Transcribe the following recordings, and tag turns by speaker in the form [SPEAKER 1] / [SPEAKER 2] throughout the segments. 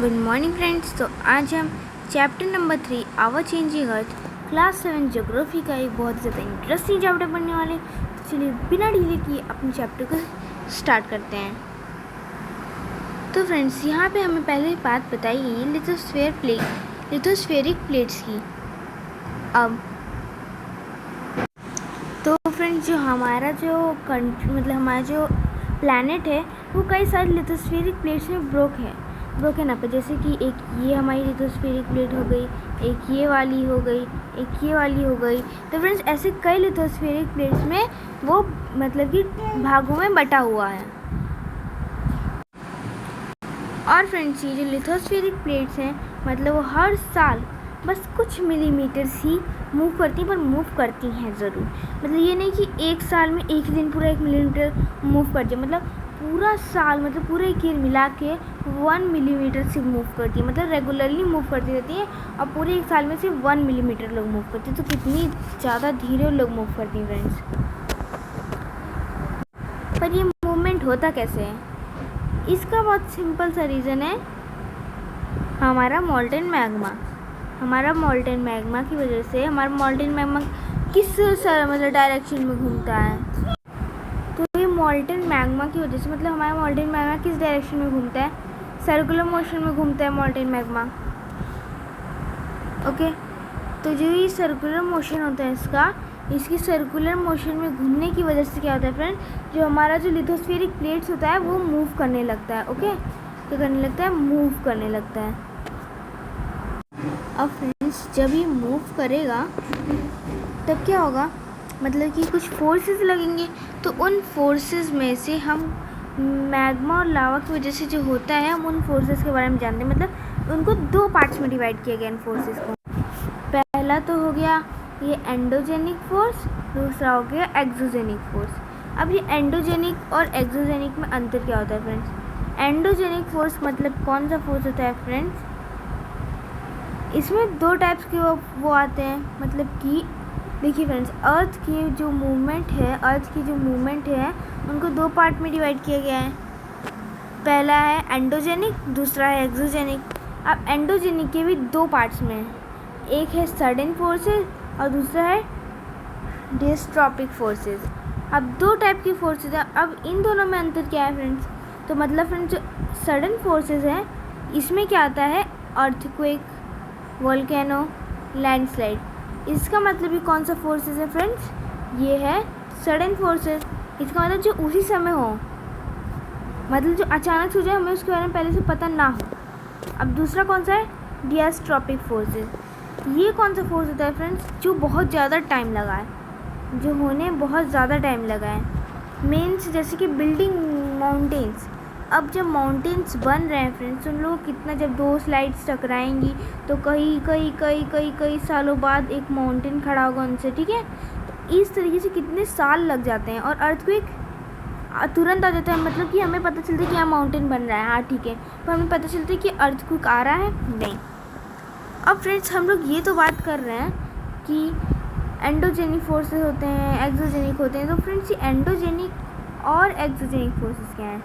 [SPEAKER 1] Good morning friends. तो आज हम chapter number 3 our changing earth class 7 geography का एक बहुत ज़्यादा इंटरेस्टिंग चैप्टर पढ़ने वाले। तो चलिए बिना डिले किए अपने चैप्टर को स्टार्ट करते हैं। तो फ्रेंड्स यहाँ पे हमें पहले बात बताई गई लिथोस्फेरिक प्लेट्स की। अब तो फ्रेंड्स जो हमारा जो प्लैनेट है वो कई सारे लिथोस्फेरिक प्लेट्स में ब्रोकन अप है। जैसे कि एक ये हमारी लिथोस्फेरिक प्लेट हो गई, एक ये वाली हो गई, एक ये वाली हो गई। तो फ्रेंड्स ऐसे कई लिथोस्फेरिक प्लेट्स में वो कि भागों में बटा हुआ है। और फ्रेंड्स ये जो लिथोस्फेरिक प्लेट्स हैं वो हर साल बस कुछ मिलीमीटर्स ही मूव करती हैं, पर मूव करती हैं ज़रूर। ये नहीं कि एक साल में एक दिन पूरा 1 मिलीमीटर मूव कर जाए। पूरा साल पूरा एक ईयर मिला के 1 मिलीमीटर से मूव करती है। रेगुलरली मूव करती रहती है और पूरे एक साल में से 1 मिलीमीटर लोग मूव करती हैं। तो कितनी ज़्यादा धीरे लोग मूव करती हैं फ्रेंड्स। पर ये मूवमेंट होता कैसे है? इसका बहुत सिंपल सा रीज़न है हमारा मॉल्टेन मैग्मा की वजह से। हमारा मॉल्टेन मैग्मा किस डायरेक्शन में घूमता है? तो ये मॉल्टेन मैग्मा की वजह से हमारा मॉल्टेन मैग्मा किस डायरेक्शन में घूमता है? सर्कुलर मोशन में घूमता है मॉल्टेन मैग्मा। ओके, तो जो ये सर्कुलर मोशन होता है इसकी सर्कुलर मोशन में घूमने की वजह से क्या होता है फ्रेंड, जो हमारा जो लिथोस्फेरिक प्लेट्स होता है वो मूव करने लगता है। ओके, क्या करने लगता है? मूव करने लगता है। अब फ्रेंड्स जब ये मूव करेगा तब क्या होगा, कि कुछ फोर्सेस लगेंगे। तो उन फोर्सेस में से हम मैग्मा और लावा की वजह से जो होता है हम उन फोर्सेस के बारे में जानते हैं। उनको 2 पार्ट्स में डिवाइड किया गया इन फोर्सेस को। पहला तो हो गया ये एंडोजेनिक फोर्स, दूसरा हो गया एक्सोजेनिक फोर्स। अब ये एंडोजेनिक और एक्सोजेनिक में अंतर क्या होता है फ्रेंड्स? एंडोजेनिक फोर्स कौन सा फोर्स होता है फ्रेंड्स? इसमें 2 टाइप्स के वो आते हैं। कि देखिए फ्रेंड्स, अर्थ की जो मूवमेंट है उनको 2 पार्ट में डिवाइड किया गया है। पहला है एंडोजेनिक, दूसरा है एक्सोजेनिक। अब एंडोजेनिक के भी 2 पार्ट्स में है, एक है सडन फोर्सेस और दूसरा है डिस्ट्रॉपिक फोर्सेस। अब 2 टाइप की फोर्सेस है। अब इन दोनों में अंतर क्या है फ्रेंड्स? तो फ्रेंड्स जो सडन फोर्सेस है इसमें क्या आता है? Earthquake, volcano, landslide. इसका ये कौन सा फोर्सेस है फ्रेंड्स? ये है सडन फोर्सेस। इसका जो उसी समय हो, जो अचानक से हो जाए, हमें उसके बारे में पहले से पता ना हो। अब दूसरा कौन सा है? डिस्ट्रॉपिक फोर्सेस। ये कौन सा फोर्स होता है फ्रेंड्स? जो बहुत ज़्यादा टाइम लगा है, जो होने बहुत ज़्यादा टाइम लगा है। मीन्स जैसे कि बिल्डिंग माउंटेन्स। अब जब माउंटेन्स बन रहे हैं फ्रेंड्स, उन लोग जब 2 स्लाइड्स टकराएंगी तो कई सालों बाद एक माउंटेन खड़ा होगा उनसे। ठीक है, तो इस तरीके से कितने साल लग जाते हैं। और अर्थक्वेक तुरंत आ जाता है, कि हमें पता चलता है कि यहाँ माउंटेन बन रहा है, हाँ ठीक है, पर हमें पता चलता है कि अर्थक्वेक आ रहा है नहीं। अब फ्रेंड्स हम लोग ये तो बात कर रहे हैं कि एंडोजेनिक फोर्सेस होते हैं, एक्सोजेनिक होते हैं। तो फ्रेंड्स ये एंडोजेनिक और एक्सोजेनिक फोर्सेस क्या हैं?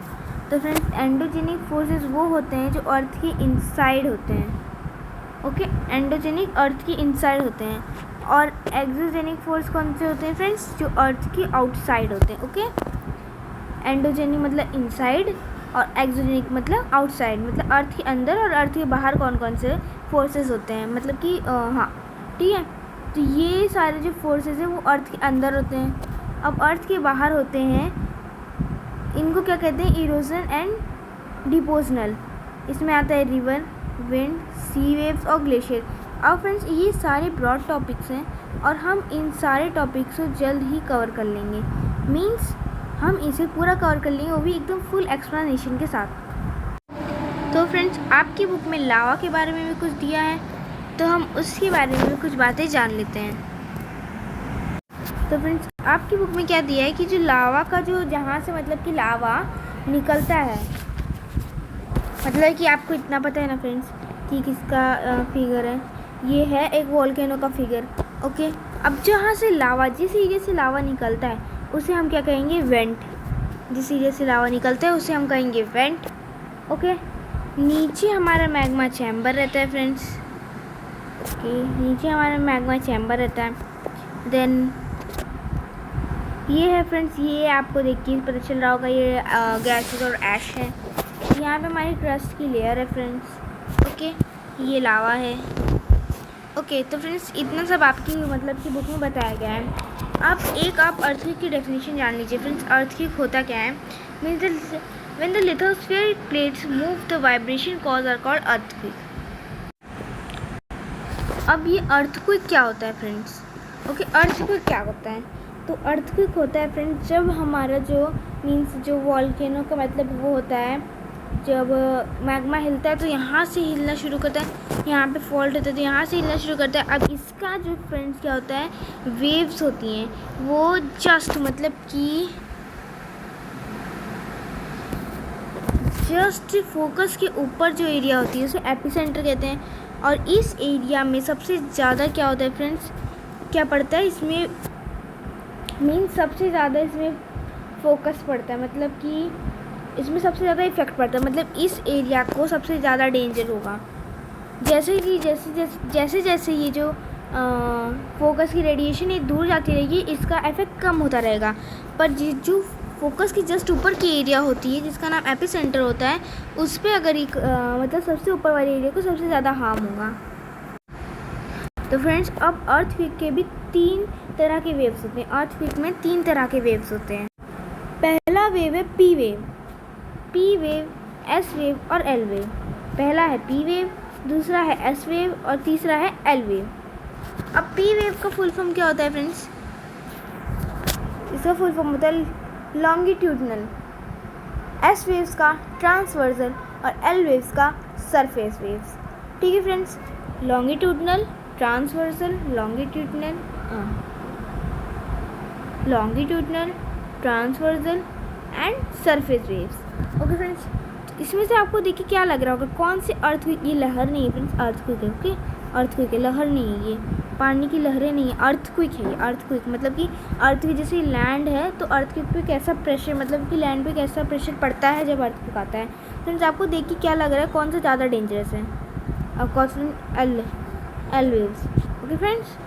[SPEAKER 1] तो फ्रेंड्स एंडोजेनिक फोर्सेस वो होते हैं जो अर्थ के इनसाइड होते हैं। ओके, एंडोजेनिक अर्थ के इनसाइड होते हैं। और एक्सोजेनिक फोर्स कौन से होते हैं फ्रेंड्स? जो अर्थ के आउटसाइड होते हैं। ओके, एंडोजेनिक इनसाइड और एक्सोजेनिक आउटसाइड, अर्थ के अंदर और अर्थ के बाहर कौन कौन से फोर्सेस होते हैं। हाँ ठीक है, तो ये सारे जो फोर्सेस हैं वो अर्थ के अंदर होते हैं। अब अर्थ के बाहर होते हैं, इनको क्या कहते हैं? Erosion and depositional. इसमें आता है रिवर, विंड, सी वेव्स और ग्लेशियर। अब फ्रेंड्स ये सारे ब्रॉड टॉपिक्स हैं और हम इन सारे टॉपिक्स को जल्द ही कवर कर लेंगे। मीन्स हम इसे पूरा कवर कर लेंगे, वो भी एकदम फुल एक्सप्लेनेशन के साथ। तो फ्रेंड्स आपकी बुक में लावा के बारे में भी कुछ दिया है, तो हम उसके बारे में भी कुछ बातें जान लेते हैं। तो फ्रेंड्स आपकी बुक में क्या दिया है कि जो लावा का जो जहाँ से कि लावा निकलता है, कि आपको इतना पता है ना फ्रेंड्स कि किसका फिगर है? ये है एक वोल्केनो का फिगर। ओके, अब जहाँ से लावा, जिस एरिया से लावा निकलता है उसे हम क्या कहेंगे? वेंट। जिस एरिया से लावा निकलता है उसे हम कहेंगे वेंट। ओके, नीचे हमारा मैग्मा चैम्बर रहता है फ्रेंड्स। ओके, नीचे हमारा मैग्मा चैम्बर रहता है। देन ये है फ्रेंड्स, ये आपको देख के पता चल रहा होगा ये गैसेस और ऐश है। यहाँ पे हमारी क्रस्ट की लेयर है फ्रेंड्स। ओके, ये लावा है। ओके तो फ्रेंड्स इतना सब आपकी मतलब की बुक में बताया गया है। आप अर्थक्वेक की डेफिनेशन जान लीजिए फ्रेंड्स। अर्थक्वेक होता क्या है? Means when the lithospheric plates move the vibration cause are called earthquake. अब ये अर्थक्वेक क्या होता है फ्रेंड्स? ओके, अर्थक्वेक क्या होता है? तो अर्थक्वेक होता है फ्रेंड्स जब हमारा जो मीन्स जो वॉल्केनो का मतलब वो होता है, जब मैग्मा हिलता है तो यहाँ से हिलना शुरू करता है, यहाँ पे फॉल्ट होता है तो यहाँ से हिलना शुरू करता है। अब इसका जो फ्रेंड्स क्या होता है, वेव्स होती हैं, वो जस्ट मतलब कि जस्ट फोकस के ऊपर जो एरिया होती है उसे एपिसेंटर कहते हैं। और इस एरिया में सबसे ज़्यादा क्या होता है फ्रेंड्स, क्या पड़ता है इसमें, मीन्स सबसे ज़्यादा इसमें फोकस पड़ता है, मतलब कि इसमें सबसे ज़्यादा इफेक्ट पड़ता है, मतलब इस एरिया को सबसे ज़्यादा डेंजर होगा। जैसे कि जैसे जैसे ये जो फोकस की रेडिएशन ये दूर जाती रहेगी, इसका इफेक्ट कम होता रहेगा। पर जो फोकस की जस्ट ऊपर की एरिया होती है जिसका नाम एपिसेंटर होता है, उस पर अगर मतलब सबसे ऊपर वाले एरिया को सबसे ज़्यादा हार्म होगा। तो फ्रेंड्स अब अर्थक्वेक के भी 3 तरह के वेव्स होते हैं। अर्थक्वेक में 3 तरह के वेव्स होते हैं। पहला वेव है पी वेव, एस वेव और एल वेव। पहला है पी वेव, दूसरा है एस वेव और तीसरा है एल वेव। अब पी वेव का फुल फॉर्म क्या होता है फ्रेंड्स? इसका फुल फॉर्म होता है लॉन्गिट्यूडनल, एस वेव्स का ट्रांसवर्सल और एल वेव्स का सरफेस वेव्स। ठीक है friends, longitudinal, transversal, longitudinal, transversal and surface waves. Okay friends, इसमें से आपको देखिए क्या लग रहा होगा, कौन से अर्थक्वेक? ये लहर नहीं है फ्रेंड्स, अर्थक्वेक है। ओके, अर्थक्वेक है, लहर नहीं है, ये पानी की लहरें नहीं है, अर्थक्वेक है ये। अर्थक्वेक मतलब कि अर्थ की जैसे लैंड है तो अर्थक्वेक पे कैसा प्रेशर, मतलब कि लैंड पे कैसा प्रेशर पड़ता है जब अर्थक्वेक आता है। फ्रेंड्स आपको देखिए क्या लग रहा है, कौन सा ज़्यादा डेंजरस है? अब कौन सा? L waves. ओके फ्रेंड्स,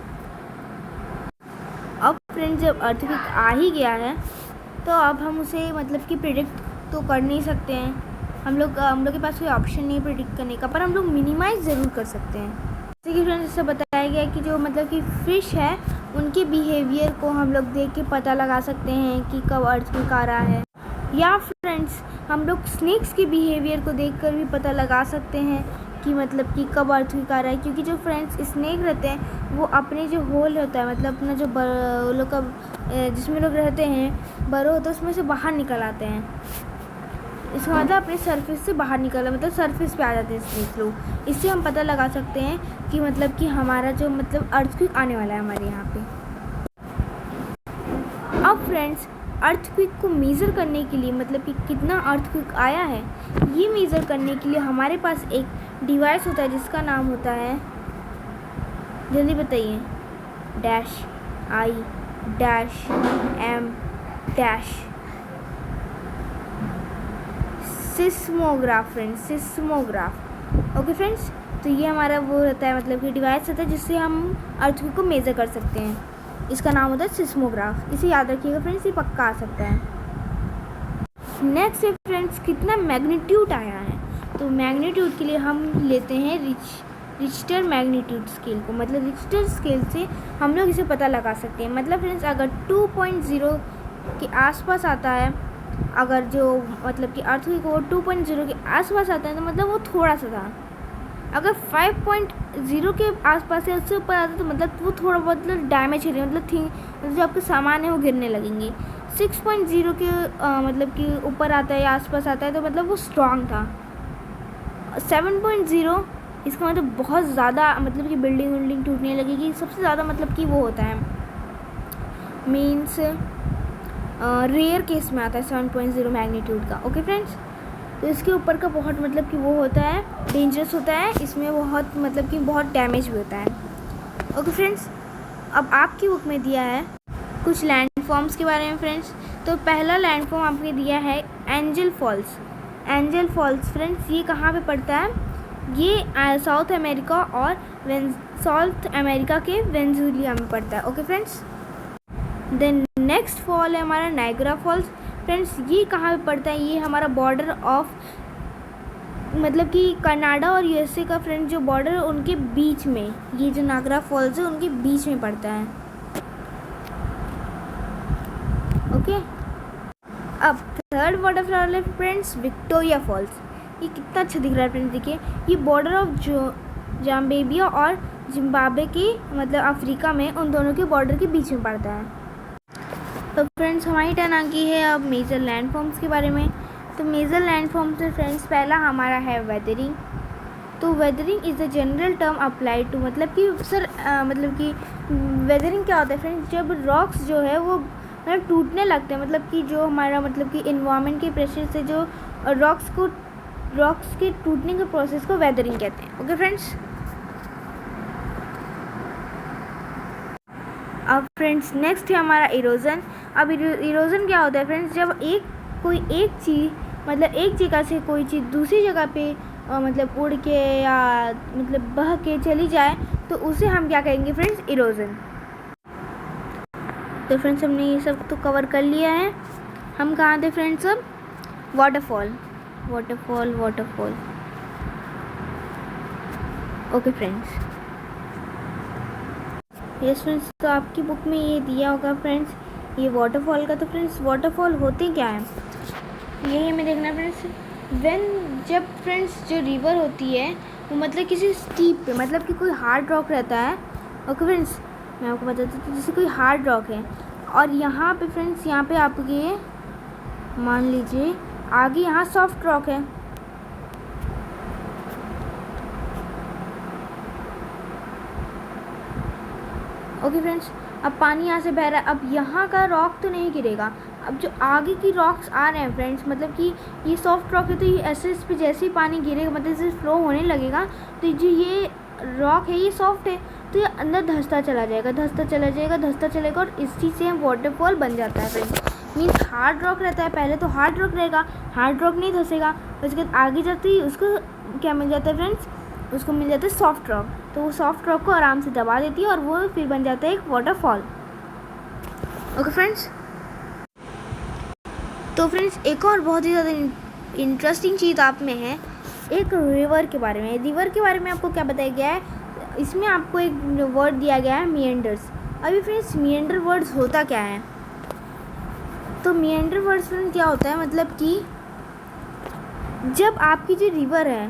[SPEAKER 1] अब फ्रेंड्स जब अर्थक्वेक आ ही गया है तो अब हम उसे मतलब कि प्रिडिक्ट तो कर नहीं सकते हैं। हम लोग के पास कोई ऑप्शन नहीं है प्रिडिक्ट करने का, पर हम लोग मिनिमाइज़ ज़रूर कर सकते हैं। जैसे कि फ्रेंड्स इससे बताया गया कि जो मतलब कि फ़िश है उनके बिहेवियर को हम लोग देख के पता लगा सकते हैं कि कब अर्थक्वेक आ रहा है। या फ्रेंड्स हम लोग स्नेक्स के बिहेवियर को देखकर भी पता लगा सकते हैं कि मतलब कि कब अर्थक्वेक आ रहा है, क्योंकि जो फ्रेंड्स स्नेक रहते हैं वो अपने जो होल होता है, मतलब अपना जो लोग का जिसमें लोग रहते हैं बरो होता है उसमें से बाहर निकल आते हैं। इसका मतलब अपने सरफेस से बाहर निकला, मतलब सरफेस पे आ जाते हैं स्नेक लोग। इससे हम पता लगा सकते हैं कि मतलब कि हमारा जो मतलब अर्थक्वेक आने वाला है हमारे यहाँ पे। अब फ्रेंड्स अर्थक्वेक को मेज़र करने के लिए, मतलब कि कितना अर्थक्वेक आया है ये मेज़र करने के लिए हमारे पास एक डिवाइस होता है जिसका नाम होता है, जल्दी बताइए, dash I dash M dash seismograph friends, seismograph. Okay friends, तो ये हमारा वो रहता है मतलब कि डिवाइस होता है जिससे हम अर्थक्वेक को मेज़र कर सकते हैं। इसका नाम होता है सिस्मोग्राफ। इसे याद रखिएगा फ्रेंड्स, ये पक्का आ सकता है। नेक्स्ट है फ्रेंड्स कितना मैग्नीट्यूड आया है। तो मैग्नीट्यूड के लिए हम लेते हैं रिक्टर मैग्नीट्यूड स्केल को, मतलब रिक्टर स्केल से हम लोग इसे पता लगा सकते हैं। मतलब फ्रेंड्स अगर 2.0 के आसपास आता है, अगर जो मतलब कि अर्थक्वेक वो 2.0 के आसपास आता है तो मतलब वो थोड़ा सा था। अगर 5.0 के आसपास है उससे ऊपर आता है तो मतलब वो थोड़ा बहुत मतलब डैमेज हो रही है, मतलब जो आपके सामान है वो गिरने लगेंगे। 6.0 के मतलब कि ऊपर आता है या आसपास आता है तो मतलब वो स्ट्रॉन्ग था। 7.0 इसका मतलब बहुत ज़्यादा, मतलब कि बिल्डिंग टूटने लगेगी। सबसे ज़्यादा मतलब कि वो होता है मीन्स रेयर केस में आता है 7.0 मैग्नीट्यूड का। ओके फ्रेंड्स, तो इसके ऊपर का बहुत मतलब कि वो होता है डेंजरस होता है, इसमें बहुत मतलब कि बहुत डैमेज भी होता है। ओके फ्रेंड्स, अब आपकी बुक में दिया है कुछ लैंडफॉर्म्स के बारे में फ्रेंड्स। तो पहला लैंडफॉर्म आपने दिया है Angel Falls. Angel Falls friends ये कहाँ पे पड़ता है? ये साउथ अमेरिका और साउथ अमेरिका के वेनेजुएला में पड़ता है। Okay friends, then next fall है हमारा नायग्रा फॉल्स। फ्रेंड्स ये कहाँ पे पड़ता है? ये हमारा बॉर्डर ऑफ मतलब कि कनाडा और यूएसए का फ्रेंड्स जो बॉर्डर है उनके बीच में, ये जो नायग्रा फॉल्स है उनके बीच में पड़ता है। ओके, अब थर्ड वाटरफॉल है फ्रेंड्स विक्टोरिया फॉल्स। ये कितना अच्छा दिख रहा है फ्रेंड्स, देखिए ये बॉर्डर ऑफ जाम्बिया और जिम्बाब्वे के मतलब अफ्रीका में, उन दोनों के बॉर्डर के बीच में पड़ता है। तो फ्रेंड्स हमारी टर्न आ गई है अब मेजर लैंडफॉर्म्स के बारे में। तो मेजर लैंडफॉर्म्स में फ्रेंड्स पहला हमारा है वेदरिंग। तो weathering is the general term applied to, मतलब कि सर मतलब कि वेदरिंग क्या होता है फ्रेंड्स? जब रॉक्स जो है वो मतलब टूटने लगते हैं, मतलब कि जो हमारा मतलब कि इन्वायरमेंट के प्रेशर से जो रॉक्स के टूटने के प्रोसेस को वेदरिंग कहते हैं। ओके फ्रेंड्स, अब फ्रेंड्स नेक्स्ट है हमारा इरोजन। अब इरोजन क्या होता है फ्रेंड्स? जब कोई एक चीज़ मतलब एक जगह से कोई चीज़ दूसरी जगह पे मतलब उड़ के या मतलब बह के चली जाए तो उसे हम क्या कहेंगे फ्रेंड्स? इरोजन। तो फ्रेंड्स हमने ये सब तो कवर कर लिया है। हम कहाँ थे फ्रेंड्स? अब waterfall. Okay friends, yes friends, तो आपकी बुक में ये दिया होगा फ्रेंड्स ये वाटरफॉल का। तो फ्रेंड्स वाटरफॉल होते क्या है यही हमें देखना फ्रेंड्स। जब फ्रेंड्स जो रिवर होती है वो मतलब किसी स्टीप पे, मतलब कि कोई हार्ड रॉक रहता है। ओके फ्रेंड्स, मैं आपको बताती हूँ, जैसे कोई हार्ड रॉक है और यहाँ पे फ्रेंड्स यहाँ पे आपके मान लीजिए आगे यहाँ सॉफ्ट रॉक है। ओके फ्रेंड्स, अब पानी यहाँ से बह रहा है, अब यहाँ का रॉक तो नहीं गिरेगा। अब जो आगे की रॉक्स आ रहे हैं फ्रेंड्स, मतलब कि ये सॉफ्ट रॉक है तो ये ऐसे इस पर जैसे ही पानी गिरेगा मतलब जैसे फ्लो होने लगेगा तो जो ये रॉक है ये सॉफ्ट है तो ये अंदर धंसता चला जाएगा और इसी से वाटरफॉल बन जाता है फ्रेंड्स। मीन्स हार्ड रॉक रहता है, पहले तो हार्ड रॉक रहेगा, हार्ड रॉक नहीं धंसेगा, उसके बाद आगे जाते ही उसको क्या मिल जाता है फ्रेंड्स? उसको मिल जाता है सॉफ्ट रॉक। तो वो सॉफ्ट रॉक को आराम से दबा देती है और वो फिर बन जाता है एक वाटरफॉल। ओके फ्रेंड्स, तो फ्रेंड्स एक और बहुत ही ज़्यादा इंटरेस्टिंग चीज़ आप में है एक रिवर के बारे में। रिवर के बारे में आपको क्या बताया गया है? इसमें आपको एक वर्ड दिया गया है मिएंडर्स। अभी फ्रेंड्स मिएंडर वर्ड्स होता क्या है? तो मिएंडर वर्ड्स फ्रेंड्स क्या होता है, मतलब कि जब आपकी जो रिवर है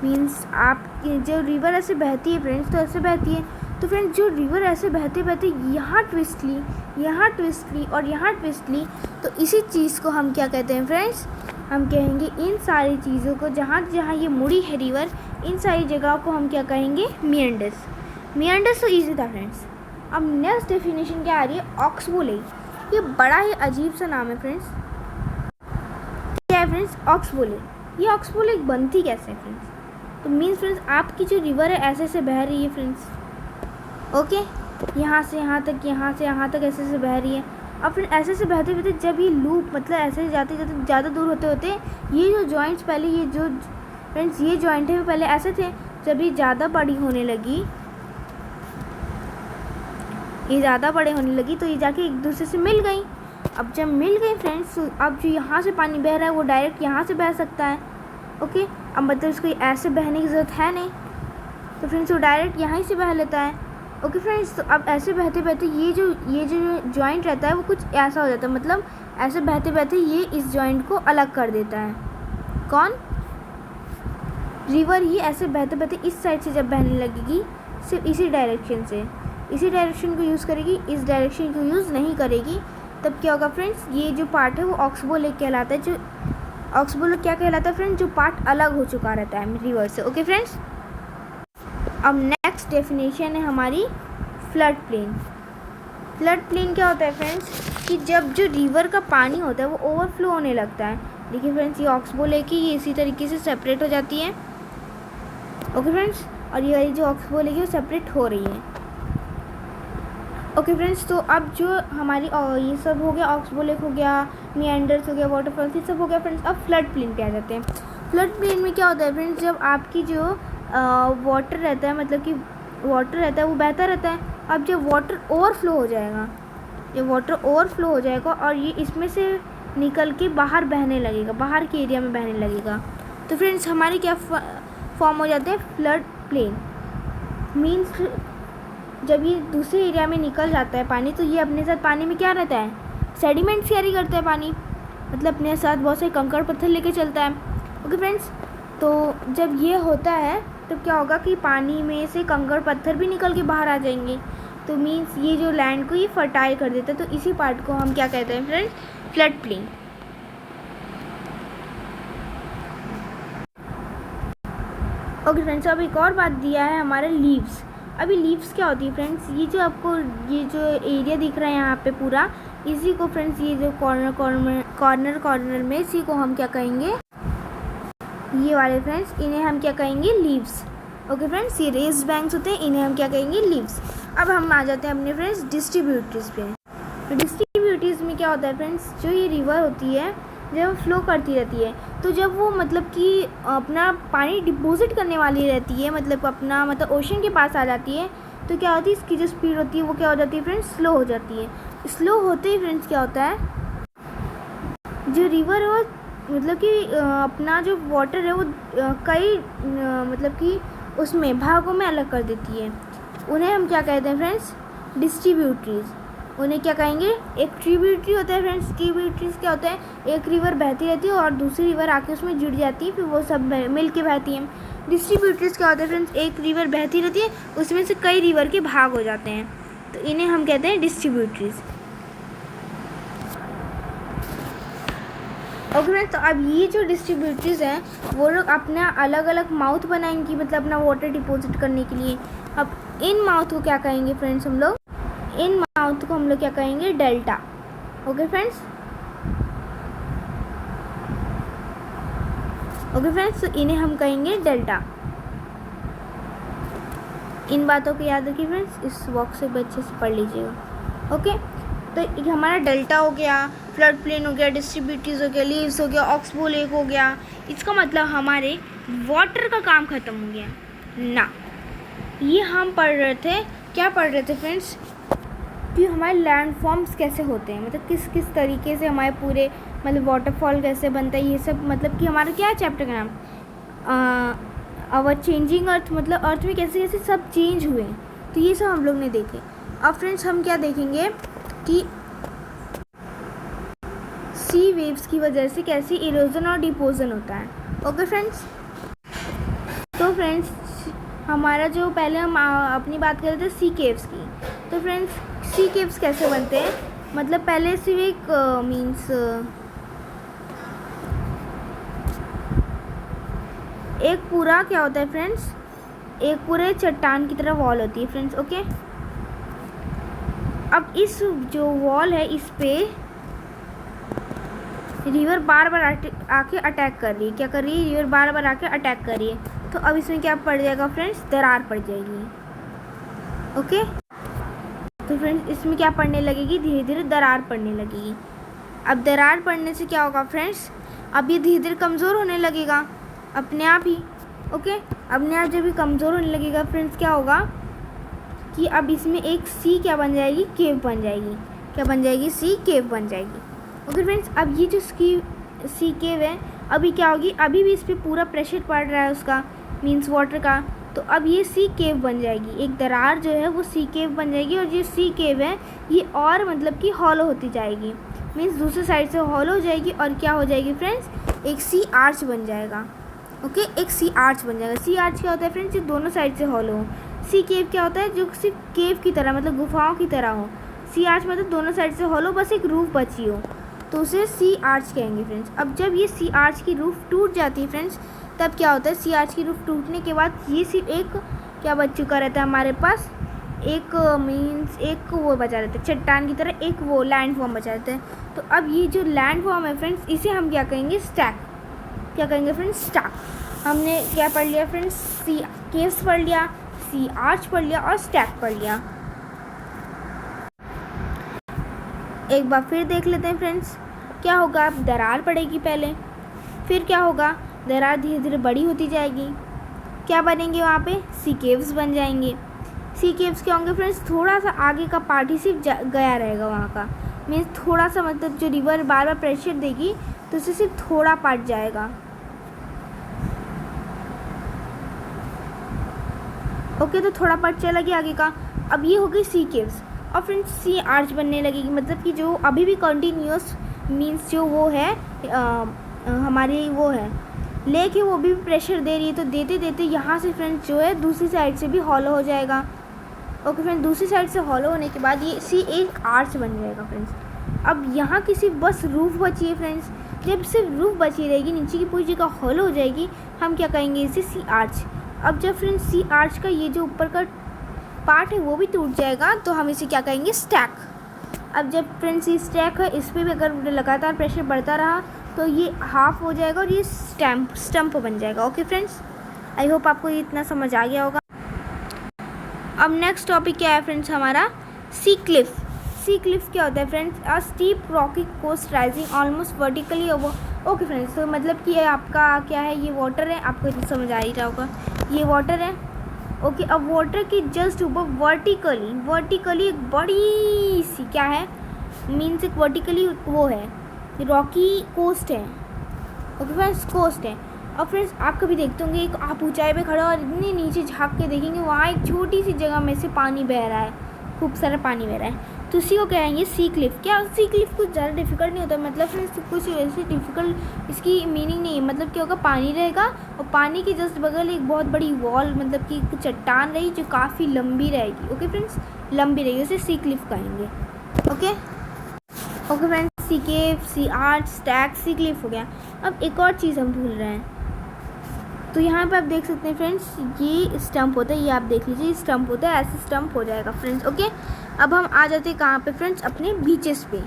[SPEAKER 1] मीन्स आपकी जो रिवर ऐसे बहती है फ्रेंड्स, तो ऐसे बहती है तो फ्रेंड्स जो रिवर ऐसे बहते बहते यहाँ ट्विस्ट ली और यहाँ ट्विस्ट ली, तो इसी चीज़ को हम क्या कहते हैं फ्रेंड्स? हम कहेंगे इन सारी चीज़ों को जहाँ जहाँ ये मुड़ी है रिवर, इन सारी जगहों को हम क्या कहेंगे? मिएंडर्स। मिएंडर्स तो ईजी था फ्रेंड्स। अब नेक्स्ट डेफिनेशन क्या आ रही है? Oxbow lake. ये बड़ा ही अजीब सा नाम है फ्रेंड्स। क्या है फ्रेंड्स? Oxbow lake. ये ऑक्सबो लेक बनती कैसे है फ्रेंड्स? तो मीन्स फ्रेंड्स आपकी जो रिवर है ऐसे से बह रही है फ्रेंड्स। ओके, यहाँ से यहाँ तक, यहाँ से यहाँ तक ऐसे से बह रही है। अब फिर ऐसे से बहते बहते जब ये लूप मतलब ऐसे जाते जाते ज़्यादा दूर होते होते ये जो जॉइंट्स पहले ये जो फ्रेंड्स ये जॉइंट है पहले ऐसे थे, जब ये ज़्यादा बड़ी होने लगी तो ये जाके एक दूसरे से मिल गई। अब जब मिल गई फ्रेंड्स तो अब जो यहाँ से पानी बह रहा है वो डायरेक्ट यहाँ से बह सकता है। ओके, अब मतलब इसको ऐसे बहने की ज़रूरत है नहीं, तो फ्रेंड्स वो डायरेक्ट यहाँ से बह लेता है। ओके फ्रेंड्स, तो अब ऐसे बहते बहते ये जो जॉइंट रहता है वो कुछ ऐसा हो जाता है, मतलब ऐसे बहते बहते ये इस जॉइंट को अलग कर देता है। कौन? रिवर ही ऐसे बहते बहते इस साइड से जब बहने लगेगी सिर्फ इसी डायरेक्शन को यूज़ करेगी, इस डायरेक्शन को यूज़ नहीं करेगी, तब क्या होगा फ्रेंड्स? ये जो पार्ट है वो ऑक्सबो लेक कहलाता है। जो ऑक्सबो लेक क्या कहलाता है फ्रेंड्स? जो पार्ट अलग हो चुका रहता है रिवर से। ओके फ्रेंड्स, अब नेक्स्ट डेफिनेशन है हमारी फ्लड प्लेन। फ्लड प्लेन क्या होता है फ्रेंड्स? कि जब जो रिवर का पानी होता है वो ओवरफ्लो होने लगता है। देखिए फ्रेंड्स ये ऑक्सबो लेक ये इसी तरीके से सेपरेट हो जाती है। ओके फ्रेंड्स, और ये जो ऑक्सबो लेक है वो सेपरेट हो रही है। ओके फ्रेंड्स, तो अब जो हमारी ये सब हो गया, ऑक्सबो लेक हो गया, मिएंडर्स हो गया, वाटरफॉल्स, ये सब हो गया फ्रेंड्स। अब फ्लड प्लेन पे आ जाते हैं। फ्लड प्लेन में क्या होता है फ्रेंड्स, जब आपकी जो वाटर रहता है, मतलब कि वाटर रहता है वो बहता रहता है। अब जब वाटर ओवरफ्लो हो जाएगा, जब वाटर ओवरफ्लो हो जाएगा और ये इसमें से निकल के बाहर बहने लगेगा, बाहर के एरिया में बहने लगेगा, तो फ्रेंड्स हमारे क्या फॉर्म हो जाते हैं, फ्लड प्लेन। मीन्स जब ये दूसरे एरिया में निकल जाता है पानी, तो ये अपने साथ पानी में क्या रहता है, सेडिमेंट्स कैरी करता है पानी, मतलब अपने साथ बहुत से कंकड़ पत्थर लेके चलता है। ओके फ्रेंड्स, तो जब ये होता है तो क्या होगा कि पानी में से कंकड़ पत्थर भी निकल के बाहर आ जाएंगे, तो मीन्स ये जो लैंड को ये फर्टाइल कर देता है। तो इसी पार्ट को हम क्या कहते हैं friends, flood plain. Okay friends, अब एक और बात दिया है हमारे लीव्स। अभी लीव्स क्या होती है फ्रेंड्स, ये जो आपको ये जो एरिया दिख रहा है यहाँ पे पूरा, इसी को फ्रेंड्स ये जो कॉर्नर में इसी को हम क्या कहेंगे, ये वाले फ्रेंड्स, इन्हें हम क्या कहेंगे, लीव्स। ओके फ्रेंड्स, ये रेस्ड बैंक्स होते हैं, इन्हें हम क्या कहेंगे, लीव्स। अब हम आ जाते हैं अपने फ्रेंड्स डिस्ट्रीब्यूटरीज पे। डिस्ट्रीब्यूटरीज में क्या होता है फ्रेंड्स, जो ये रिवर होती है जब फ्लो करती रहती है, तो जब वो मतलब कि अपना पानी डिपॉजिट करने वाली रहती है, मतलब अपना मतलब ओशन के पास आ जाती है, तो क्या होती है, इसकी जो स्पीड होती है वो क्या हो जाती है फ्रेंड्स, स्लो हो जाती है। स्लो होते ही फ्रेंड्स क्या होता है, जो रिवर है वो मतलब कि अपना जो वाटर है वो कई मतलब कि उसमें भागों में अलग कर देती है। उन्हें हम क्या कहते हैं फ्रेंड्स, डिस्ट्रीब्यूटरीज। उन्हें क्या कहेंगे, एक ट्रिब्यूटरी होता है फ्रेंड्स। ट्रिब्यूटरीज क्या होता है, एक रिवर बहती रहती है और दूसरी रिवर आके उसमें जुड़ जाती है, फिर वो सब मिल के बहती है। डिस्ट्रीब्यूटरीज क्या होता है फ्रेंड्स, एक रिवर बहती रहती है, उसमें से कई रिवर के भाग हो जाते हैं, तो इन्हें हम कहते हैं डिस्ट्रीब्यूटरीज। ओके फ्रेंड्स, तो अब ये जो डिस्ट्रीब्यूटरीज हैं वो लोग अपना अलग अलग माउथ बनाएंगी, मतलब अपना वाटर डिपॉजिट करने के लिए। अब इन माउथ को क्या कहेंगे फ्रेंड्स, हम लोग इन माउथ को हम लोग क्या कहेंगे, delta. Okay friends, okay friends, तो इन्हें हम कहेंगे डेल्टा। इन बातों को याद रखिए फ्रेंड्स, इस बॉक्स से अच्छे से पढ़ लीजिएगा। ओके, तो हमारा डेल्टा हो गया, फ्लड प्लेन हो गया, डिस्ट्रीब्यूटरीज हो गया, लीव्स हो गया, ऑक्सबो लेक हो गया। इसका मतलब हमारे वाटर का काम ख़त्म हो गया ना। ये हम पढ़ रहे थे, क्या पढ़ रहे थे फ्रेंड्स, कि हमारे लैंड फॉर्म्स कैसे होते हैं, मतलब किस किस तरीके से हमारे पूरे मतलब वाटरफॉल कैसे बनता है, ये सब मतलब कि हमारा क्या चैप्टर का नाम, आवर चेंजिंग अर्थ, मतलब अर्थ में कैसे कैसे सब चेंज हुए, तो ये सब हम लोग ने देखे। अब फ्रेंड्स हम क्या देखेंगे कि सी वेव्स की वजह से कैसे इरोजन और डिपोजन होता है। ओके फ्रेंड्स, तो फ्रेंड्स हमारा जो पहले हम अपनी बात कर रहे थे सी केव्स की, तो फ्रेंड्स सी केव्स कैसे बनते हैं, मतलब पहले सिर्फ एक मीन्स एक पूरा क्या होता है फ्रेंड्स, एक पूरे चट्टान की तरह वॉल होती है फ्रेंड्स। ओके, अब इस जो वॉल है इस पे रिवर बार बार आके अटैक कर रही है, क्या कर रही है, रिवर बार बार आके अटैक कर रही है, तो अब इसमें क्या पड़ जाएगा फ्रेंड्स, दरार पड़ जाएगी। ओके, तो फ्रेंड्स इसमें क्या पड़ने लगेगी, धीरे धीरे दरार पड़ने लगेगी। अब दरार पड़ने से क्या होगा फ्रेंड्स, अब ये धीरे धीरे कमज़ोर होने लगेगा अपने आप ही। ओके, अपने आप जब भी कमज़ोर होने लगेगा फ्रेंड्स क्या होगा कि अब इसमें एक सी क्या बन जाएगी, केव बन जाएगी। क्या बन जाएगी, सी केव बन जाएगी। ओके फ्रेंड्स, अब ये जो सी केव है अभी क्या होगी, अभी भी इस पर पूरा प्रेशर पड़ रहा है उसका, मीन्स वाटर का, तो अब ये सी केव बन जाएगी। एक दरार जो है वो सी केव बन जाएगी, और ये सी केव है ये और मतलब कि हॉलो होती जाएगी, मीन्स दूसरे साइड से हॉलो हो जाएगी, और क्या हो जाएगी फ्रेंड्स, एक सी आर्च बन जाएगा। ओके, एक सी आर्च बन जाएगा। सी आर्च क्या होता है फ्रेंड्स, जो दोनों साइड से हॉलो हो। सी केव क्या होता है, जो सिर्फ केव की तरह मतलब गुफाओं की तरह हो। सी आर्च मतलब दोनों साइड से हॉलो, बस एक रूफ बची हो, तो उसे सी आर्च कहेंगे फ्रेंड्स। अब जब ये सी आर्च की रूफ टूट जाती है फ्रेंड्स, तब क्या होता है, सी आर्च की रूफ टूटने के बाद ये सिर्फ एक क्या बच चुका रहता है हमारे पास, एक मीन्स एक वो बचा रहता है चट्टान की तरह, एक वो लैंड फॉर्म बचा रहता है। तो अब ये जो लैंड फॉर्म है फ्रेंड्स, इसे हम क्या कहेंगे, स्टैक। क्या कहेंगे फ्रेंड्स, स्टैक। हमने क्या पढ़ लिया फ्रेंड्स, सी केव्स पढ़ लिया, सी आर्च पढ़ लिया और स्टैक पढ़ लिया। एक बार फिर देख लेते हैं फ्रेंड्स, क्या होगा, अब दरार पड़ेगी पहले, फिर क्या होगा, दरार धीरे धीरे बड़ी होती जाएगी, क्या बनेंगे वहाँ पे, सी केव्स बन जाएंगे। सी केव्स क्या होंगे फ्रेंड्स, थोड़ा सा आगे का पार्ट ही सिर्फ गया रहेगा वहाँ का, मीन्स थोड़ा सा, मतलब जो रिवर बार बार प्रेशर देगी तो उससे सिर्फ थोड़ा पार्ट जाएगा। ओके, तो थोड़ा पार्ट चला गया आगे का। अब ये हो गई सी केव्स। और फ्रेंड्स सी आर्च बनने लगेगी, मतलब कि जो अभी भी कंटिन्यूस मीन्स जो वो है हमारी वो है लेक है, वो भी प्रेशर दे रही है, तो देते देते यहाँ से फ्रेंड्स जो है दूसरी साइड से भी हॉलो हो जाएगा। ओके फ्रेंड्स, दूसरी साइड से हॉलो होने के बाद ये सी एक आर्च बन जाएगा फ्रेंड्स। अब यहाँ की सिर्फ बस रूफ बची है फ्रेंड्स। जब सिर्फ रूफ बची रहेगी, नीचे की पूरी जगह हॉलो हो जाएगी, हम क्या कहेंगे इसे, सी आर्च। अब जब फ्रेंड्स सी आर्च का ये जो ऊपर का पार्ट है वो भी टूट जाएगा, तो हम इसे क्या कहेंगे, स्टैक। अब जब फ्रेंड्स ये स्टैक है, इस पर भी अगर लगातार प्रेशर बढ़ता रहा तो ये हाफ हो जाएगा और ये स्टम्प बन जाएगा। ओके फ्रेंड्स, आई होप आपको ये इतना समझ आ गया होगा। अब नेक्स्ट टॉपिक क्या है फ्रेंड्स हमारा, सी क्लिफ। सी क्लिफ क्या होता है friends, a steep rocky coast rising almost vertically over. Okay friends, तो मतलब कि ये आपका क्या है, ये वाटर है, आपको इतना समझ आ ही रहा होगा, ये वाटर है। ओके, अब वाटर के जस्ट ऊपर वर्टिकली एक बड़ी सी क्या है, मीन्स एक वर्टिकली वो है, रॉकी कोस्ट है। ओके फ्रेंड्स, कोस्ट है। और फ्रेंड्स आप कभी देखते होंगे, एक आप ऊंचाई पे खड़े हो और इतने नीचे झांक के देखेंगे, वहाँ एक छोटी सी जगह में से पानी बह रहा है, खूब सारा पानी बह रहा है, तो उसी को कहेंगे सी क्लिफ। क्या सी क्लिफ कुछ ज़्यादा डिफिकल्ट नहीं होता, मतलब फ्रेंड्स कुछ ऐसी डिफिकल्ट इसकी मीनिंग नहीं है। मतलब क्या होगा, पानी रहेगा और पानी के जस्ट बगल एक बहुत बड़ी वॉल, मतलब कि चट्टान रही जो काफ़ी लंबी रहेगी। ओके फ्रेंड्स, लंबी रहेगी, उसे सी क्लिफ कहेंगे। ओके फ्रेंड्स, सी केव, सी आर्च, स्टैक, सी क्लिफ हो गया। अब एक और चीज़ हम भूल रहे हैं, तो यहाँ पे आप देख सकते हैं फ्रेंड्स, ये स्टंप होता है, ये आप देख लीजिए स्टंप होता है, ऐसे स्टंप हो जाएगा फ्रेंड्स। ओके, अब हम आ जाते हैं कहाँ पे फ्रेंड्स, अपने बीचेस पे।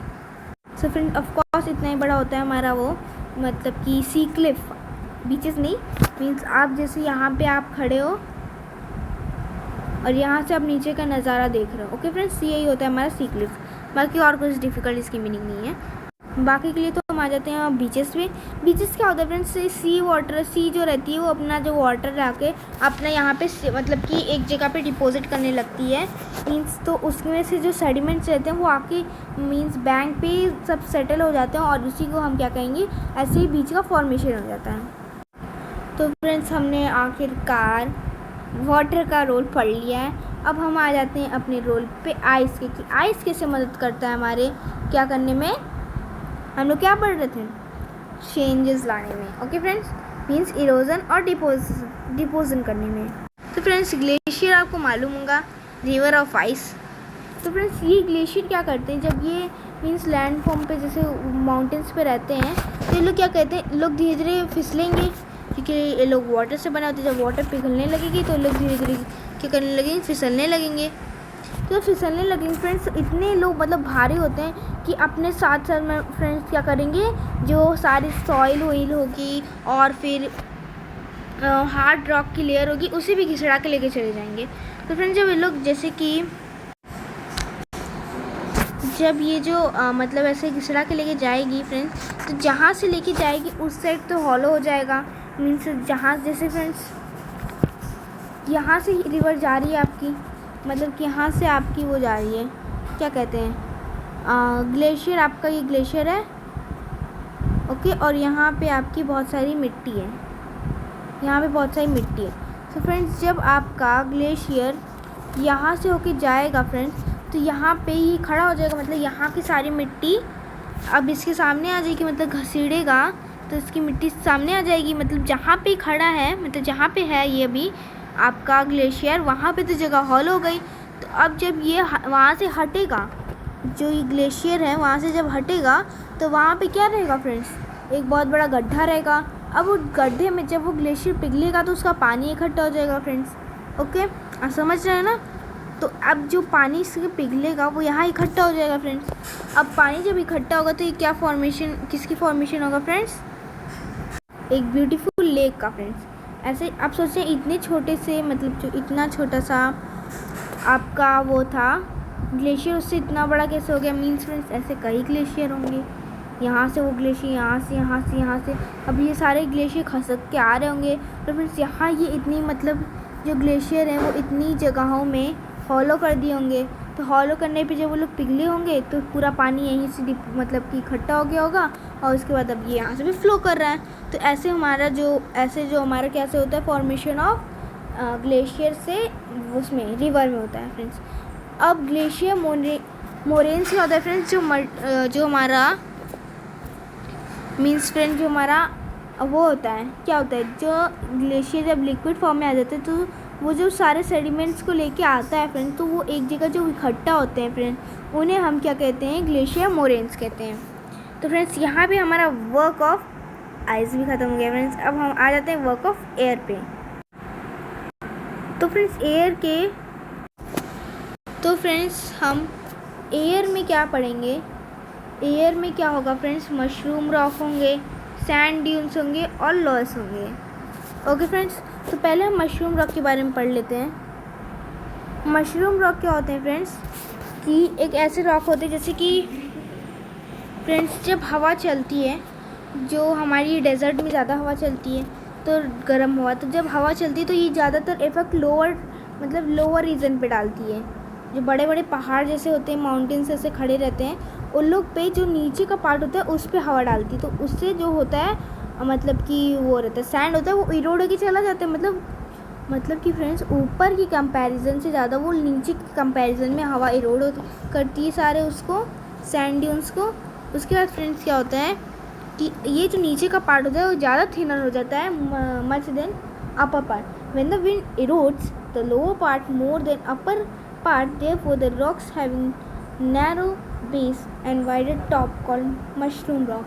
[SPEAKER 1] सो फ्रेंड्स ऑफ कोर्स इतना ही बड़ा होता है हमारा वो, मतलब कि सी क्लिफ, बीचेस नहीं, मीन्स आप जैसे यहाँ पे आप खड़े हो और यहाँ से आप नीचे का नज़ारा देख रहे हो। ओके फ्रेंड्स, यही होता है हमारा सी क्लिफ, बाकी और कुछ डिफ़िकल्ट इसकी मीनिंग नहीं है। बाकी के लिए तो हम आ जाते हैं बीचेस पे। बीचेस क्या होता है फ्रेंड्स, सी वाटर, सी जो रहती है वो अपना जो वाटर आके अपना यहाँ पे मतलब कि एक जगह पे डिपॉजिट करने लगती है, मीन्स तो उसमें से जो सेडिमेंट्स रहते हैं वो आके मीन्स बैंक पे सब सेटल हो जाते हैं और उसी को हम क्या कहेंगे, ऐसे ही बीच का फॉर्मेशन हो जाता है। तो फ्रेंड्स हमने आखिरकार वाटर का रोल पढ़ लिया है। अब हम आ जाते हैं अपने रोल पे आइस के, कि आइस कैसे मदद करता है हमारे क्या करने में, हम लोग क्या पढ़ रहे थे, चेंजेस लाने में। ओके फ्रेंड्स, मीन्स इरोजन और डिपोजन करने में। तो फ्रेंड्स ग्लेशियर आपको मालूम होगा, रिवर ऑफ आइस। तो फ्रेंड्स ये ग्लेशियर क्या करते हैं, जब ये मीन्स लैंड फॉर्म पे जैसे माउंटेन्स पे रहते हैं, तो ये लोग क्या कहते हैं, लोग धीरे धीरे फिसलेंगे, क्योंकि ये लोग वाटर से बना होते हैं। जब वाटर पिघलने लगेगी तो लोग धीरे धीरे क्या करने लगेंगे, फिसलने लगेंगे। तो फिसलने लगेंगे फ्रेंड्स, इतने लोग मतलब भारी होते हैं कि अपने साथ साथ में फ्रेंड्स क्या करेंगे, जो सारी सॉइल ऑयल होगी और फिर हार्ड रॉक की लेयर होगी, उसे भी घिसड़ा के लेके चले जाएंगे। तो फ्रेंड्स जब ये लोग जैसे कि जब ये जो मतलब ऐसे घिसड़ा के लेके जाएगी फ्रेंड्स, तो जहाँ से लेके जाएगी उस साइड तो हॉलो हो जाएगा, मीन्स जहाँ जैसे फ्रेंड्स यहाँ से रिवर जा रही है आपकी, मतलब कि यहाँ से आपकी वो जा रही है, क्या कहते हैं, ग्लेशियर, आपका ये ग्लेशियर है। ओके, और यहाँ पे आपकी बहुत सारी मिट्टी है, यहाँ पे बहुत सारी मिट्टी है। तो फ्रेंड्स जब आपका ग्लेशियर यहाँ से होके जाएगा फ्रेंड्स, तो यहाँ पे ही खड़ा हो जाएगा, मतलब यहाँ की सारी मिट्टी अब इसके सामने आ जाएगी, मतलब घसीड़ेगा तो इसकी मिट्टी सामने आ जाएगी, मतलब जहाँ पे खड़ा है, मतलब जहाँ पे है ये भी आपका ग्लेशियर, वहाँ पे तो जगह हॉल हो गई। तो अब जब ये वहाँ से हटेगा, जो ये ग्लेशियर है वहाँ से जब हटेगा, तो वहाँ पे क्या रहेगा फ्रेंड्स, एक बहुत बड़ा गड्ढा रहेगा। अब उस गड्ढे में जब वो ग्लेशियर पिघलेगा तो उसका पानी इकट्ठा हो जाएगा फ्रेंड्स। ओके, आप समझ रहे हैं ना। तो अब जो पानी इसके पिघलेगा वो यहाँ इकट्ठा हो जाएगा फ्रेंड्स। अब पानी जब इकट्ठा होगा तो ये क्या फॉर्मेशन, किसकी फॉर्मेशन होगा फ्रेंड्स, एक ब्यूटीफुल लेक का फ्रेंड्स। ऐसे आप सोचें, इतने छोटे से, मतलब जो इतना छोटा सा आपका वो था ग्लेशियर, उससे इतना बड़ा कैसे हो गया, मीन्स फ्रेंड्स ऐसे कई ग्लेशियर होंगे, यहाँ से वो ग्लेशियर, यहाँ से अब ये सारे ग्लेशियर खसक के आ रहे होंगे। तो फ्रेंड्स यहाँ ये इतनी मतलब जो ग्लेशियर हैं वो इतनी जगहों में हॉलो कर दिए होंगे। तो हॉलो करने पे जब वो लोग पिघले होंगे तो पूरा पानी यहीं से मतलब कि इकट्ठा हो गया होगा और उसके बाद अब ये यहाँ से भी फ्लो कर रहा है। तो ऐसे हमारा जो हमारा कैसे होता है फॉर्मेशन ऑफ ग्लेशियर से उसमें रिवर में होता है फ्रेंड्स। अब ग्लेशियर मोरेन्स क्या होता है फ्रेंड्स, जो हमारा मीन्स फ्रेंड जो हमारा वो होता है, क्या होता है, जो ग्लेशियर जब लिक्विड फॉर्म में आ जाते हैं तो वो जो सारे सेडिमेंट्स को लेके आता है फ्रेंड, तो वो एक जगह जो इकट्ठा होते हैं फ्रेंड, उन्हें हम क्या कहते हैं, ग्लेशियर मोरेन्स कहते हैं। तो फ्रेंड्स यहाँ पे हमारा वर्क ऑफ आइस भी ख़त्म हो गया फ्रेंड्स। अब हम आ जाते हैं वर्क ऑफ एयर पे। तो फ्रेंड्स हम एयर में क्या पढ़ेंगे, एयर में क्या होगा फ्रेंड्स, मशरूम रॉक होंगे, सैंड ड्यून्स होंगे और लॉस होंगे। ओके फ्रेंड्स, तो पहले हम मशरूम रॉक के बारे में पढ़ लेते हैं। मशरूम रॉक क्या होते हैं फ्रेंड्स, कि एक ऐसे रॉक होते हैं जैसे कि फ्रेंड्स जब हवा चलती है, जो हमारी डेजर्ट में ज़्यादा हवा चलती है तो गर्म हवा, तो जब हवा चलती है तो ये ज़्यादातर इफेक्ट लोअर रीजन पे डालती है। जो बड़े बड़े पहाड़ जैसे होते हैं, माउंटेन्स ऐसे खड़े रहते हैं, उन लोग पे जो नीचे का पार्ट होता है उस पे हवा डालती है, तो उससे जो होता है मतलब कि वो रहता है सैंड होता है, वो इरोड होकर चला जाता है। मतलब कि फ्रेंड्स ऊपर की कंपैरिजन से ज़्यादा वो नीचे की कंपैरिजन में हवा इरोड करती है सारे उसको सैंड ड्यून्स को। उसके बाद फ्रेंड्स क्या होता है कि ये जो नीचे का पार्ट होता है वो ज़्यादा थिनर हो जाता है much than upper part. When the wind erodes the lower part more than upper part, therefore the rocks having narrow base and wider top called mushroom rock।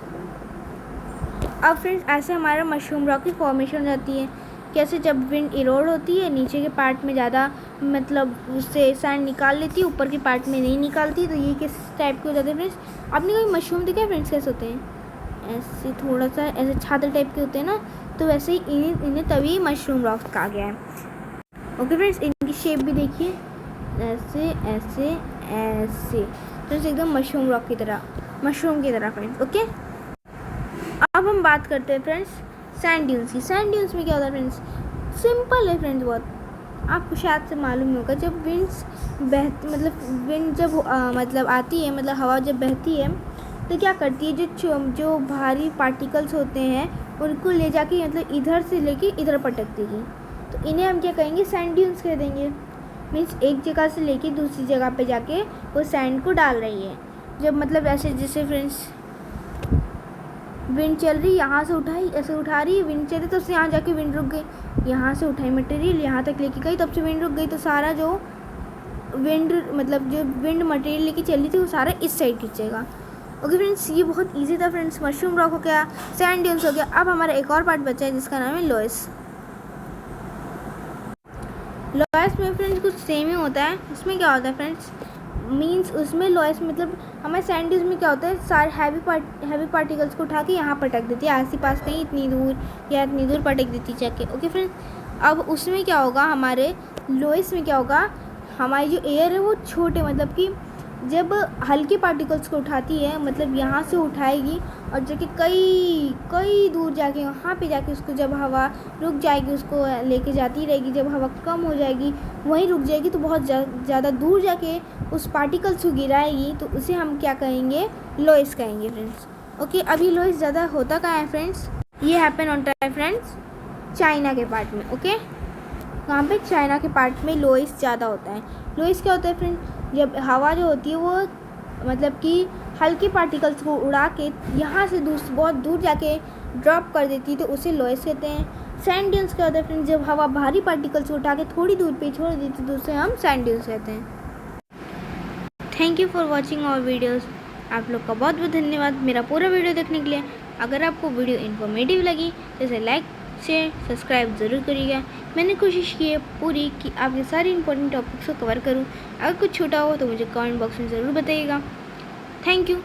[SPEAKER 1] अब फ्रेंड्स ऐसे हमारा मशरूम रॉक की formation हो जाती है। कैसे, जब wind Erode होती है नीचे के पार्ट में ज़्यादा मतलब उससे सैंड निकाल लेती है, ऊपर के पार्ट में नहीं निकालती, तो ये किस टाइप के हो जाते हैं फ्रेंड्स। आपने कोई मशरूम देखा है फ्रेंड्स कैसे होते हैं, ऐसे थोड़ा सा ऐसे छात्र टाइप के होते हैं ना, तो वैसे ही इन्हें तभी मशरूम रॉक कहा गया है। ओके फ्रेंड्स, इनकी शेप भी देखिए, ऐसे ऐसे ऐसे फ्रेंड्स, एकदम मशरूम रॉक की तरह, मशरूम की तरह फ्रेंड्स। ओके, अब हम बात करते हैं फ्रेंड्स सैंड ड्यून्स की। सैंड ड्यून्स में क्या होता है फ्रेंड्स, सिंपल है फ्रेंड्स, बहुत आपको शायद से मालूम होगा। जब विंड जब मतलब आती है, मतलब हवा जब बहती है तो क्या करती है, जो भारी पार्टिकल्स होते हैं उनको ले जाके मतलब इधर से लेके इधर पटक देगी, तो इन्हें हम क्या कहेंगे, सैंड ड्यून्स कह देंगे। मीन्स एक जगह से लेके दूसरी जगह पे जाके वो सैंड को डाल रही है। जब मतलब ऐसे जैसे फ्रेंड्स विंड चल रही, यहाँ से उठाई, ऐसे उठा रही है, विंड चल रही, तब से यहाँ जाके विंड रुक गई, यहाँ से उठाई मटेरियल यहाँ तक लेके गई, तब से विंड रुक गई, तो सारा जो विंड मटेरियल लेके चल रही थी वो सारा इस साइड खींचेगा। ओके फ्रेंड्स, ये बहुत इजी था फ्रेंड्स। मशरूम रॉक हो गया, सैंड ड्यून्स हो गया। अब हमारा एक और पार्ट बचा है जिसका नाम है लोएस। लोएस में फ्रेंड्स कुछ सेम ही होता है। उसमें क्या होता है फ्रेंड्स, मीन्स उसमें लोएस मतलब हमारे सैंड ड्यून्स में क्या होता है, सारे हैवी पार्टिकल्स को उठा के यहाँ पटक देती है, आस पास नहीं, इतनी दूर पटक देती जाके। ओके फ्रेंड्स, अब उसमें क्या होगा, हमारे लोएस में क्या होगा, हमारी जो एयर है वो छोटे मतलब कि जब हल्के पार्टिकल्स को उठाती है, मतलब यहाँ से उठाएगी और जाके कई दूर जाके वहाँ पे जाके उसको जब हवा रुक जाएगी उसको लेके जाती रहेगी, जब हवा कम हो जाएगी वहीं रुक जाएगी, तो बहुत ज़्यादा दूर जाके उस पार्टिकल्स को गिराएगी, तो उसे हम क्या कहेंगे, लोएस कहेंगे फ्रेंड्स। ओके, अभी लोएस ज़्यादा होता कहाँ है फ्रेंड्स, ये हैपन होता है फ्रेंड्स चाइना के पार्ट में। ओके, वहाँ पे चाइना के पार्ट में लोएस ज़्यादा होता है। लोएस क्या होता है फ्रेंड, जब हवा जो होती है वो मतलब कि हल्के पार्टिकल्स को उड़ा के यहाँ से बहुत दूर जाके ड्रॉप कर देती है, तो उसे लोएस कहते हैं। सैंड ड्यून्स क्या होता है फ्रेंड, जब हवा भारी पार्टिकल्स को उठा के थोड़ी दूर पे छोड़ देती है, तो उसे हम सैंड ड्यून्स कहते हैं। Thank you for watching our videos. आप लोग का बहुत बहुत धन्यवाद मेरा पूरा वीडियो देखने के लिए। अगर आपको वीडियो इन्फॉर्मेटिव लगी तो इसे लाइक शेयर सब्सक्राइब ज़रूर करिएगा। मैंने कोशिश की है पूरी कि आपके सारे इंपॉर्टेंट टॉपिक्स को कवर करूं। अगर कुछ छोटा हो तो मुझे कमेंट बॉक्स में ज़रूर बताइएगा। Thank you.